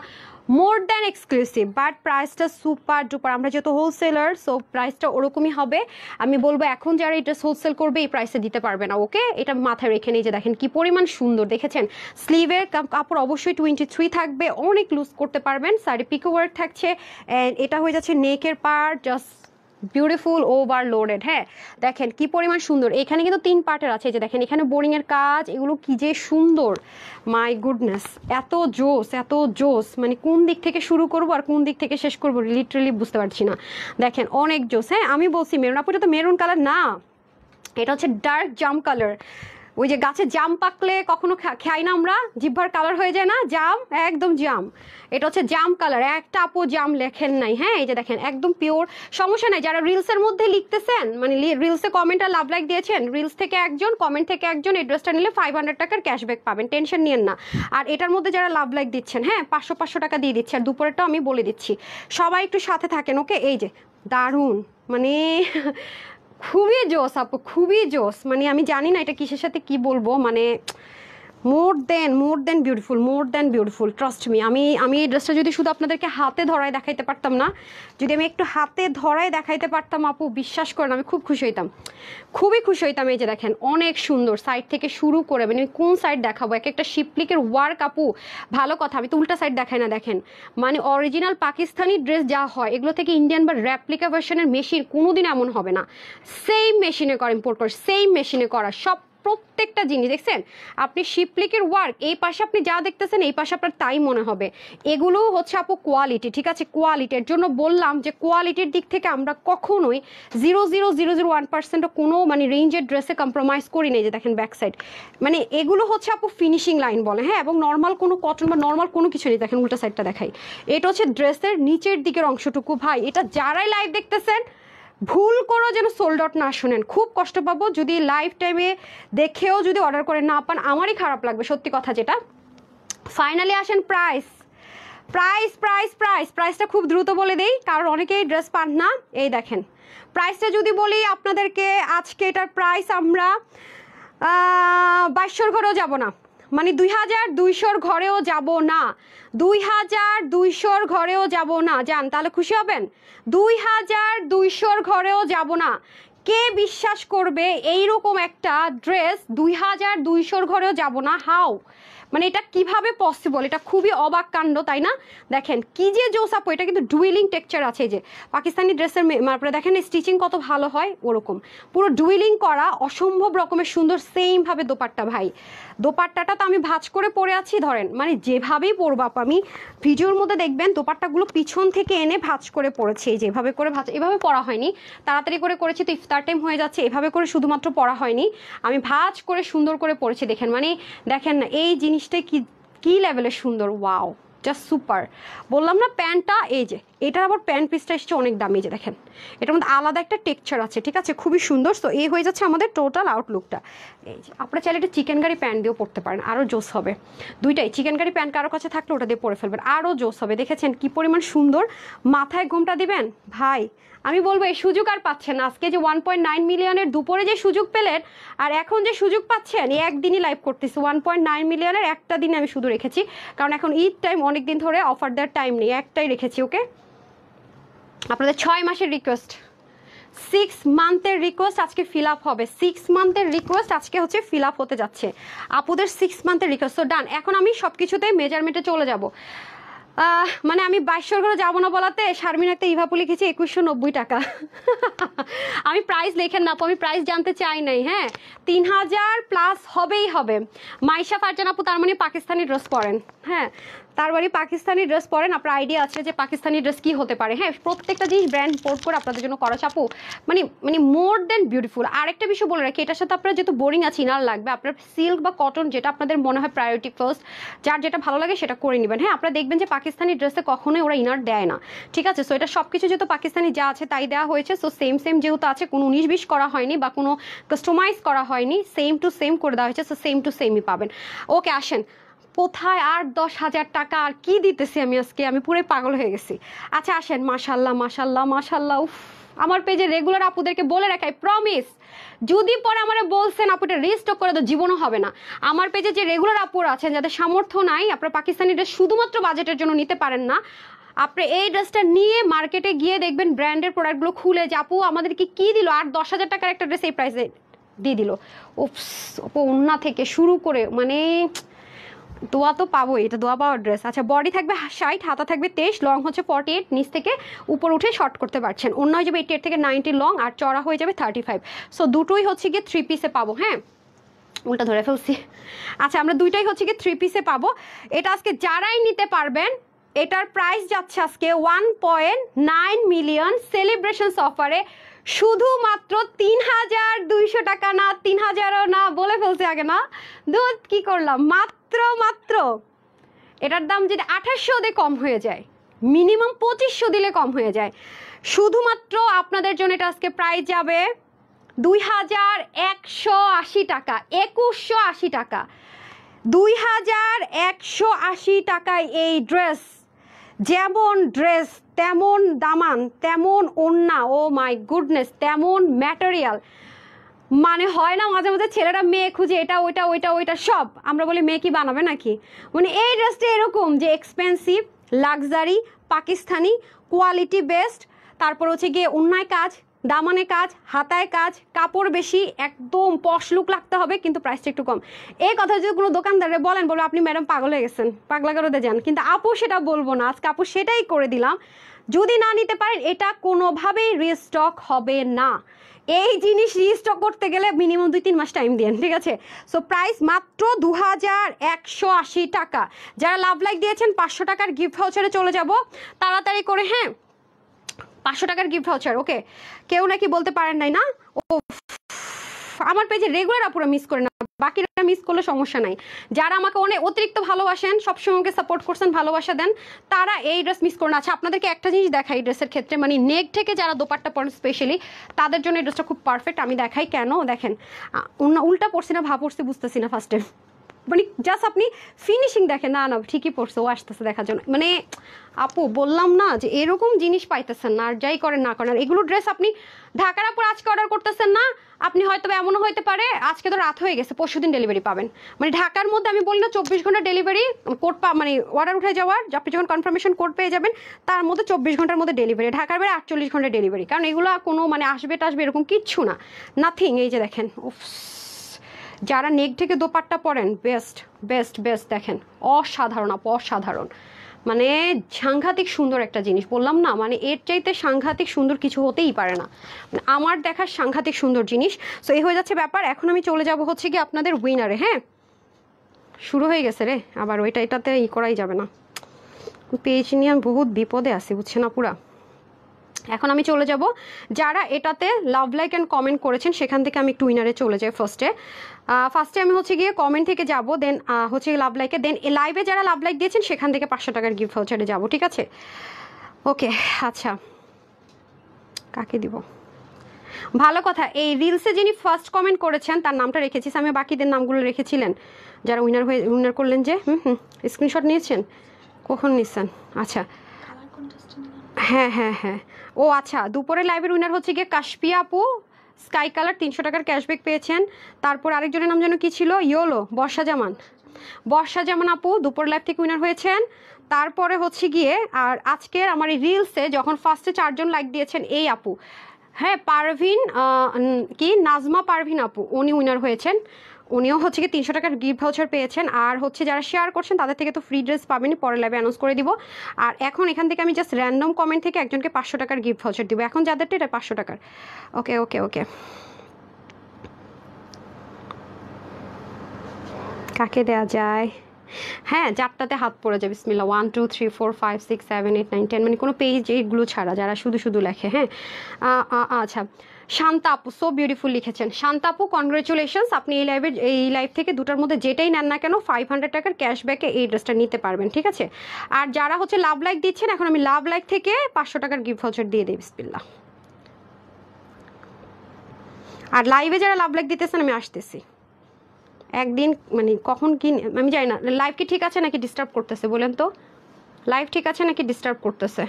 মোর দ্যান এক্সক্লুসিভ, বাট প্রাইসটা সুপার ডুপার। আমরা যেহেতু হোলসেলার, সো প্রাইসটা ওরকমই হবে। আমি বলবো এখন যারা এটা হোলসেল করবে এই প্রাইসে দিতে পারবে না, ওকে? এটা মাথায় রেখে নিয়ে যে দেখেন কি পরিমাণ সুন্দর, দেখেছেন? স্লিভের কাপড় অবশ্যই 23 থাকবে, অনেক লুজ করতে পারবেন, সাইডে পিকো ওয়ার্ক থাকছে, অ্যান্ড এটা হয়ে যাচ্ছে নেকের পার্ট, জাস্ট বিউটিফুল ওভারলোডেড। হ্যাঁ, দেখেন কি পরিমাণ সুন্দর। এখানে কিন্তু 3 পার্টের আছে, যে দেখেন এখানে বোরিং এর কাজ, এগুলো কি যে সুন্দর, মাই গুডনেস, এত জোস, এত জোস, মানে কোন দিক থেকে শুরু করব আর কোন দিক থেকে শেষ করব লিটারালি বুঝতে পারছি না। দেখেন অনেক জোস। হ্যাঁ, আমি বলছি মেরুন আপু, এটা তো মেরুন কালার না, এটা হচ্ছে ডার্ক জাম কালার। ওই যে গাছে জাম পাকলে কখনো খাই না আমরা, জিহ্বার কালার হয়ে যায় না জাম, একদম জাম। এটা হচ্ছে জাম কালার, একটা আপু জাম লেখেন নাই। হ্যাঁ, এই যে দেখেন একদম পিওর, সমস্যা নাই। যারা রিলসের মধ্যে লিখতেছেন, মানে রিলসে কমেন্ট আর লাভ লাইক দিয়েছেন, রিলস থেকে একজন, কমেন্ট থেকে একজন, এই ড্রেসটা নিলে 500 টাকার ক্যাশব্যাক পাবেন, টেনশন নিয়েন না। আর এটার মধ্যে যারা লাভ লাইক দিচ্ছেন, হ্যাঁ 500 টাকা দিয়ে দিচ্ছে, আর দুপুরেরটাও আমি বলে দিচ্ছি, সবাই একটু সাথে থাকেন, ওকে? এই যে দারুণ, মানে খুবই জোস আপু, খুবই জোস, মানে আমি জানি না এটা কিসের সাথে কি বলবো, মানে মোর দেন বিউটিফুল, ট্রাস্ট মি। আমি এই ড্রেসটা যদি শুধু আপনাদেরকে হাতে ধরায় দেখাইতে পারতাম না, যদি আমি একটু হাতে ধরায় দেখাইতে পারতাম আপু, বিশ্বাস করেন আমি খুব খুশি হইতাম, খুবই খুশি হইতাম। এই যে দেখেন অনেক সুন্দর, সাইড থেকে শুরু করে, মানে কোন সাইড দেখাবো, এক একটা শিপলিকের ওয়ার্ক আপু, ভালো কথা, আমি তো উল্টা সাইড দেখাই না। দেখেন মানে অরিজিনাল পাকিস্তানি ড্রেস যা হয়, এগুলো থেকে ইন্ডিয়ান বা র্যাপ্লিকা ভার্সনের মেশিন কোনোদিন এমন হবে না, সেম মেশিনে করা, ইম্পোর্ট করে সেম মেশিনে করা, সব প্রত্যেকটা জিনিস দেখছেন আপনি, শিপলিকের ওয়ার্ক, এই পাশে আপনি যা দেখতেছেন এই পাশে আপনার তাই মনে হবে। এগুলো হচ্ছে আপু কোয়ালিটি, ঠিক আছে? কোয়ালিটির জন্য বললাম যে কোয়ালিটির দিক থেকে আমরা কখনোই 0.001% কোনো মানে রেঞ্জের ড্রেসে কম্প্রোমাইজ করি না। যে দেখেন ব্যাক সাইড, মানে এগুলো হচ্ছে আপু ফিনিশিং লাইন বলে, হ্যাঁ, এবং নর্মাল কোনো কটন বা নর্মাল কোনো কিছু নেই। দেখেন উল্টা সাইডটা দেখাই, এটা হচ্ছে ড্রেসের নিচের দিকের অংশটুকু। ভাই এটা যারাই লাইভ দেখতেছেন ভুল করো যেন সোল্ড আউট না শোনেন, খুব কষ্ট পাবো যদি লাইভ টাইমে দেখেও যদি অর্ডার করে না পান, আমারই খারাপ লাগবে, সত্যি কথা যেটা। ফাইনালি আসেন প্রাইসটা খুব দ্রুত বলে দেই, কারণ অনেকেই ড্রেস পান না। এই দেখেন প্রাইসটা যদি বলি আপনাদেরকে, আজকে এটার প্রাইস আমরা 2200 ঘরেও যাব না, মানে 2200 ঘরেও যাব না, 2200 ঘরেও যাব না। যান তাহলে খুশি হবেন, 2200 ঘরেও যাব না। কে বিশ্বাস করবে এইরকম একটা ড্রেস 2200 ঘরেও যাব না? হাউ, মানে এটা কিভাবে পসিবল? এটা খুবই অবাক কাণ্ড, তাই না? দেখেন কি যে জোস আপু, এটা কিন্তু ডুয়েলিং টেক্সচার আছে। যে পাকিস্তানি ড্রেসের মানে দেখেন স্টিচিং কত ভালো হয়, ওরকম পুরো ডুয়েলিং করা, অসম্ভব রকমের সুন্দর। সেম ভাবে দোপাট্টা, ভাই দোপাট্টাটা তো আমি ভাঁজ করে পরে আছি, ধরেন মানে যেভাবেই পরবো আপু, আমি ভিডিওর মধ্যে দেখবেন দোপাট্টাগুলো পিছন থেকে এনে ভাঁজ করে পরেছি, যেভাবে করে ভাঁজ, এভাবে পরা হয়নি, তাড়াতাড়ি করে করেছি তো ইফতার টাইম হয়ে যাচ্ছে, এভাবে করে শুধুমাত্র পরা হয়নি, আমি ভাঁজ করে সুন্দর করে পরেছি। দেখেন মানে দেখেন না এই জিনিসটা কি লেভেলের সুন্দর, ওয়াও, জাস্ট সুপার। বললাম না প্যান্টটা, এই যে এটার আবার প্যান্ট পিসটা এসছে অনেক দামি, যে দেখেন এটার মধ্যে আলাদা একটা টেক্সচার আছে, ঠিক আছে, খুবই সুন্দর। তো এই হয়ে যাচ্ছে আমাদের টোটাল আউটলুকটা। এই যে আপনারা চাইলে একটা চিকেন কারি প্যান্ট দিয়েও পরতে পারেন, আরও জোস হবে। দুইটাই চিকেন কারি প্যান্ট কারো কাছে থাকলে ওটা দিয়ে পরে ফেলবেন, আরও জোস হবে। দেখেছেন কি পরিমাণ সুন্দর, মাথায় ঘোমটা দিবেন ভাই, আমি বলবো এই সুযোগ আর পাচ্ছেন না। আজকে যে 1.9 মিলিয়নের দুপুরে যে সুযোগ পেলেন, আর এখন যে সুযোগ পাচ্ছেন, এই একদিনই লাইভ করতেছি, 1.9 মিলিয়নের একটা দিন আমি শুধু রেখেছি, কারণ এখন ঈদ টাইম, অনেক দিন ধরে অফার দেওয়ার টাইম নেই, একটাই রেখেছি, ওকে? আপনাদের 6 মাসের রিকোয়েস্ট, 6 মান্থের রিকোয়েস্ট আজকে ফিল আপ হবে। 6 মান্থের রিকোয়েস্ট আজকে হচ্ছে ফিল আপ হতে যাচ্ছে আপুদের 6 মান্থের রিকোয়েস্ট। তো ডান, এখন আমি সব কিছুতেই মেজারমেন্টে চলে যাব। মানে আমি 2200 করে যাবো না বলাতে শারমিন একটা ইভাপু লিখেছি 2190 টাকা। আমি প্রাইস লেখেন না, আমি প্রাইস জানতে চাই নাই। হ্যাঁ, 3000 প্লাস হবেই হবে। মাইশা ফারজান আপু তার মানে পাকিস্তানি ড্রেস পরেন। হ্যাঁ, তার মানে পাকিস্তানি ড্রেস পরেন, আপনার আইডিয়া আছে যে পাকিস্তানি ড্রেস কি হতে পারে। হ্যাঁ, প্রত্যেকটা জিনিস ব্র্যান্ড পোর্ট করে আপনাদের জন্য করা আপু, মানে মানে মোর দেন বিউটিফুল। আরেকটা বিষয় বলে রাখি, এটার সাথে আপনারা যেহেতু বোরিং আছে ইনার লাগবে, আপনার সিল্ক বা কটন যেটা আপনাদের মনে হয় প্রায়োরিটি ফার্স্ট, যার যেটা ভালো লাগে সেটা করে নেবেন। হ্যাঁ, আপনারা দেখবেন যে পাকিস্তানি ড্রেসে কখনোই ওরা ইনার দেয় না, ঠিক আছে। সো এটা সব কিছু যেহেতু পাকিস্তানি যা আছে তাই দেওয়া হয়েছে, সো সেম সেম যেহেতু আছে, কোনো 19-20 করা হয়নি বা কোনো কাস্টমাইজ করা হয়নি, সেম টু সেম করে দেওয়া হয়েছে, সো সেম টু সেমই পাবেন। ওকে, আসেন কোথায় 8-10 হাজার টাকা আর কি দিতেছি আমি আজকে, আমি পুরো পাগল হয়ে গেছি। আচ্ছা আসেন, মাশাল্লাহ মাশাল্লাহ মাশাল্লাহ। উফ, আমার পেজে রেগুলার আপুদেরকে বলে রাখাই, প্রমিস যদি পরে আমার বলছেন আপু এটা রিস্টক করে তো জীবনও হবে না। আমার পেজে যে রেগুলার আপুরা আছেন যাদের সামর্থ্য নাই, আপনারা পাকিস্তানি ড্রেস শুধুমাত্র বাজেটের জন্য নিতে পারেন না, আপনি এই ড্রেসটা নিয়ে মার্কেটে গিয়ে দেখবেন ব্র্যান্ডের প্রোডাক্টগুলো খুলে যে আপু আমাদেরকে কি দিল, 8-10 হাজার টাকার একটা ড্রেস এই প্রাইসে দিয়ে দিল। ওপস, ওন্না থেকে শুরু করে মানে দোয়া তো পাবোই, এটা দোয়া পাওয়ার ড্রেস। আচ্ছা, বডি থাকবে 60, হাতা থাকবে 23, লং হচ্ছে 48, নিচ থেকে উপর উঠে শর্ট করতে পারছেন। অন্য হয়ে যাবে 88 থেকে 90 লং, আর চড়া হয়ে যাবে 35। সো দুটোই হচ্ছে গিয়ে 3 পিসে পাবো। হ্যাঁ, উল্টা ধরে ফেলছি। আচ্ছা, আমরা দুইটাই হচ্ছে গিয়ে 3 পিসে পাবো। এটা আজকে যারাই নিতে পারবেন, এটার প্রাইস যাচ্ছে আজকে 1.9 মিলিয়ন সেলিব্রেশনস অফারে শুধুমাত্র 3200 টাকা। না 3000ও না, বলে ফেলছি আগে না, দুধ কি করলাম, মাত্র মাত্র এটার দাম যদি 2800 দিয়ে কম হয়ে যায়, মিনিমাম 2500 দিলে কম হয়ে যায়, শুধুমাত্র আপনাদের জন্য এটা আজকে প্রাইস যাবে 2180 টাকা, 2180 টাকা, 2180 টাকায় এই ড্রেস। যেমন ড্রেস তেমন দামান, তেমন ওড়না, ও মাই গুডনেস, তেমন ম্যাটেরিয়াল। মানে হয় না মাঝে মাঝে ছেলেরা মেয়ে খুঁজে এটা ওইটা ওইটা ওইটা সব, আমরা বলি মেয়ে কি বানাবে নাকি, মানে এই ড্রেসটা এরকম যে expensive, luxury, Pakistani, quality best, তারপর হচ্ছে গিয়ে ওড়নায় কাজ, দামানে কাজ, হাতায় কাজ, কাপড় বেশি, একদম পশ লুক লাগতে হবে, কিন্তু প্রাইসটা একটু কম। এই কথা যদি কোনো দোকানদারে বলেন, বলবো আপনি ম্যাডাম পাগল হয়ে গেছেন, পাগলা করে যান। কিন্তু আপু সেটা বলবো না, আজকে আপু সেটাই করে দিলাম। যদি না নিতে পারেন, এটা কোনোভাবেই রিস্টক হবে না। এই জিনিস রিস্টক করতে গেলে মিনিমাম 2-3 মাস টাইম দেন, ঠিক আছে। সো প্রাইস মাত্র 2180 টাকা। যারা লাভ লাইক দিয়েছেন 500 টাকার গিফট ভাউচারে চলে যাব তাড়াতাড়ি করে। হ্যাঁ, 500 টাকার গিফট ভাউচার। ওকে, কেউ নাকি বলতে পারেন নাই না, ও আমার পেজে রেগুলার আপুরা মিস করে না, বাকিরা মিস করলে সমস্যা নাই। যারা আমাকে অনেক অতিরিক্ত ভালোবাসেন, সবসময় আমাকে সাপোর্ট করছেন, ভালোবাসা দেন, তারা এই ড্রেস মিস করে না। আচ্ছা, আপনাদেরকে একটা জিনিস দেখাই এই ড্রেসের ক্ষেত্রে, মানে নেক থেকে যারা দোপাট্টা পরেন স্পেশালি তাদের জন্য এই ড্রেসটা খুব পারফেক্ট। আমি দেখাই কেন, দেখেন উল্টা পড়ছি না ভা পড়ছি বুঝতেছি না ফার্স্টে, মানে জাস্ট আপনি ফিনিশিং দেখেন, না না ঠিকই পড়ছে, ও আসতেছে দেখার জন্য। মানে আপু বললাম না যে এরকম জিনিস পাইতেছেন না, আর যাই করেন না করেন, এগুলো ড্রেস আপনি ঢাকার উপর আজকে অর্ডার করতেছেন না, আপনি হয়তো এমনও হইতে পারে আজকে তো রাত হয়ে গেছে, পরশুদিন ডেলিভারি পাবেন। মানে ঢাকার মধ্যে আমি বলি না 24 ঘন্টা ডেলিভারি কোড মানে অর্ডার উঠে যাওয়ার, আপনি যখন কনফার্মেশন কোড পেয়ে যাবেন তার মধ্যে 24 ঘন্টার মধ্যে ডেলিভারি, ঢাকার বাইরে 48 ঘন্টা ডেলিভারি, কারণ এগুলো কোনো মানে আসবে টাসবে এরকম কিচ্ছু না, নাথিং। এই যে দেখেন, যারা নেক থেকে দোপাট্টা পরেন, বেস্ট বেস্ট বেস্ট, দেখেন অসাধারণ আপু, অসাধারণ, মানে সাংঘাতিক সুন্দর একটা জিনিস, বললাম না মানে এর চাইতে সাংঘাতিক সুন্দর কিছু হতেই পারে না, মানে আমার দেখার সাংঘাতিক সুন্দর জিনিস। সো এই হয়ে যাচ্ছে ব্যাপার। এখন আমি চলে যাব হচ্ছে কি আপনাদের উইনারে। হ্যাঁ, শুরু হয়ে গেছে রে আবার, ওইটা এটাতে ই করাই যাবে না, পেজ নিয়ে আমি বহুত বিপদে আছি, বুঝছে না পুরা। এখন আমি চলে যাব যারা এটাতে লাভ লাইক অ্যান্ড কমেন্ট করেছেন, সেখান থেকে আমি একটু উইনারে চলে যাই। ফার্স্টে আমি হচ্ছে গিয়ে কমেন্ট থেকে যাব, দেন হচ্ছে লাভ লাইকে, দেন লাইভে যারা লাভ লাইক দিয়েছেন সেখান থেকে 500 টাকার গিফট ভাউচারে যাব, ঠিক আছে। ওকে, আচ্ছা কাকে দিব, ভালো কথা, এই রিলসে যিনি ফার্স্ট কমেন্ট করেছেন তার নামটা রেখেছিস, আমি বাকিদের নামগুলো রেখেছিলেন যারা উইনার করলেন, যে স্ক্রিনশট নিয়েছেন, কখন নিচ্ছেন? আচ্ছা হ্যাঁ হ্যাঁ হ্যাঁ, ও আচ্ছা, দুপুরে লাইভের উইনার হচ্ছে গিয়ে কাশপিয়া আপু, স্কাই কালার 300 টাকার ক্যাশব্যাক পেয়েছেন। তারপর আরেকজনের নাম যেন কি ছিল, ইয়োলো বর্ষা জামান, বর্ষা যেমন আপু দুপুর লাইভ থেকে উইনার হয়েছেন। তারপরে হচ্ছে গিয়ে আর আজকের আমার এই রিলসে যখন ফার্স্টে 4 জন লাইক দিয়েছেন এই আপু, হ্যাঁ পারভিন কি নাজমা পারভিন আপু, উনি উইনার হয়েছেন। উনিও হচ্ছে কি 300 টাকার গিফট ভাউচার পেয়েছেন। আর হচ্ছে যারা শেয়ার করছেন তাদের থেকে তো ফ্রি ড্রেস পাবেনই, পরে লাইভে অ্যানাউন্স করে দিব। আর এখন এখান থেকে আমি জাস্ট র্যান্ডম কমেন্ট থেকে একজনকে 500 টাকার গিফট ভাউচার দিব, এখন যাদেরটা এটা 500 টাকার। ওকে ওকে ওকে, কাকে দেয়া যায়? হ্যাঁ 4টাতে হাত পড়ে যায়। বিসমিল্লাহ 1 2 3 4 5 6 7 8 9 10, মানে কোনো পেজ এইগুলো ছাড়া যারা শুধু শুধু লেখে। হ্যাঁ আচ্ছা, শান্তা আপু সো বিউটিফুল লিখেছেন। শান্তা আপু কনগ্রেচুলেশনস, আপনি এই লাইভ থেকে দুটার মধ্যে যেটাই নেন না কেন 500 টাকার ক্যাশব্যাকে এই ড্রেসটা নিতে পারবেন, ঠিক আছে? আর যারা হচ্ছে লাভ লাইক দিচ্ছেন, এখন আমি লাভ লাইক থেকে 500 টাকার গিফট ভাউচার দিয়ে দিই। বিসমিল্লাহ। আর লাইভে যারা লাভ লাইক দিতেছেন আমি আসতেছি একদিন, মানে কখন কি আমি জানি না। লাইভ কি ঠিক আছে নাকি ডিস্টার্ব করতেছে বলেন তো? লাইভ ঠিক আছে নাকি ডিস্টার্ব করতেছে?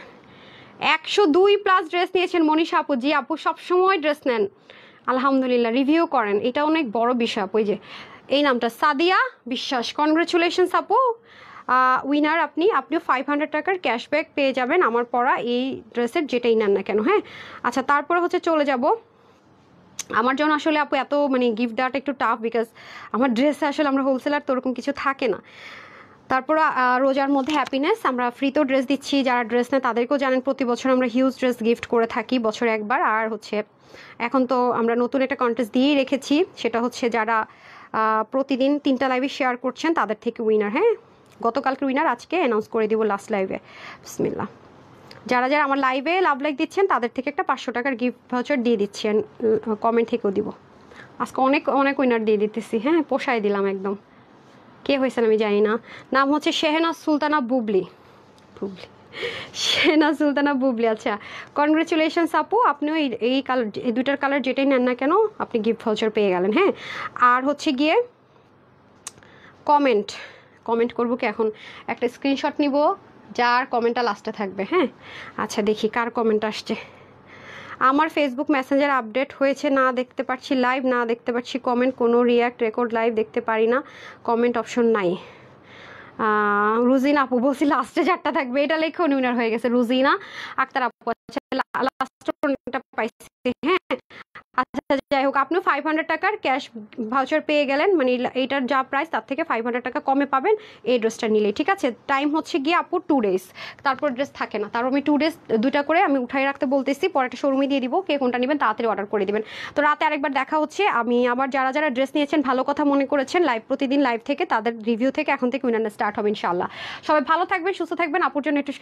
102+ ড্রেস নিয়েছেন মনীষা আপু। জি আপু সবসময় ড্রেস নেন, আলহামদুলিল্লাহ রিভিউ করেন, এটা অনেক বড় বিষয় আপু। এই যে এই নামটা সাদিয়া বিশ্বাস, কনগ্রেচুলেশনস আপু, উইনার আপনিও 500 টাকার ক্যাশব্যাক পেয়ে যাবেন আমার পরা এই ড্রেসের যেটাই নেন না কেন। হ্যাঁ আচ্ছা, তারপরে হচ্ছে চলে যাব আমার জন্য আসলে আপু এত মানে গিফট দেওয়াটা একটু টাফ, বিকজ আমার ড্রেসে আসলে আমরা হোলসেলার তো ওরকম কিছু থাকে না। তারপর রোজার মধ্যে হ্যাপিনেস, আমরা ফ্রিতেও ড্রেস দিচ্ছি, যারা ড্রেস নেয় তাদেরকেও জানেন প্রতি বছর আমরা হিউজ ড্রেস গিফট করে থাকি বছরে একবার। আর হচ্ছে এখন তো আমরা নতুন একটা কন্টেস্ট দিয়েই রেখেছি, সেটা হচ্ছে যারা প্রতিদিন 3টা লাইভে শেয়ার করছেন তাদের থেকে উইনার। হ্যাঁ গতকালকে উইনার আজকে অ্যানাউন্স করে দিব লাস্ট লাইভে। বিসমিল্লাহ। যারা যারা আমার লাইভে লাভ লাইক দিচ্ছেন তাদের থেকে একটা 500 টাকার গিফট ভাউচার দিয়ে দিচ্ছি, কমেন্ট থেকেও দিব। আজকে অনেক অনেক উইনার দিয়ে দিতেছি। হ্যাঁ পোষায় দিলাম একদম। কে হয়েছেন আমি জানি না, নাম হচ্ছে শেহনাজ সুলতানা বুবলি। শেহনাজ সুলতানা বুবলি, আচ্ছা কনগ্রেচুলেশনস আপু, আপনিও এই কালার এই দুইটার কালার যেটাই নেন না কেন আপনি গিফট ভাউচার পেয়ে গেলেন। হ্যাঁ আর হচ্ছে গিয়ে কমেন্ট করবো কি এখন, একটা স্ক্রিনশট নিব যার কমেন্টটা লাস্টে থাকবে। হ্যাঁ আচ্ছা দেখি কার কমেন্ট আসছে। আমার ফেসবুক মেসেঞ্জার আপডেট হয়েছে, না দেখতে পাচ্ছি লাইভ, না দেখতে পাচ্ছি কমেন্ট, কোনো রিয়াক্ট রেকর্ড লাইভ দেখতে পারি না, কমেন্ট অপশন নাই। রুজিনা আপু বলছি লাস্টে 4টা থাকবে, এটা লেখে উইনার হয়ে গেছে রুজিনা আক্তার আপু। লাস্টটা পাইছি। হ্যাঁ আচ্ছা যাই হোক, আপনিও 500 টাকার ক্যাশ ভাউচার পেয়ে গেলেন, মানে এইটার যা প্রাইস তার থেকে 500 টাকা কমে পাবেন এই ড্রেসটা নিলে, ঠিক আছে? টাইম হচ্ছে গিয়ে আপু 2 ডেজ, তারপর ড্রেস থাকে না। তারপর আমি 2 ডেজ 2টা করে আমি উঠাই রাখতে বলতেছি, পরে একটা শোরুমে দিয়ে দিব, কে কোনটা নেবেন তাড়াতাড়ি অর্ডার করে দিবেন। তো রাতে আরেকবার দেখা হচ্ছে। আমি আবার যারা যারা ড্রেস নিয়েছেন ভালো কথা মনে করেছেন লাইভ প্রতিদিন লাইভ থেকে, তাদের রিভিউ থেকে এখন থেকে উইনার স্টার্ট হবে ইনশাআল্লাহ। সবাই ভালো থাকবেন, সুস্থ থাকবেন। আপুর জন্য একটু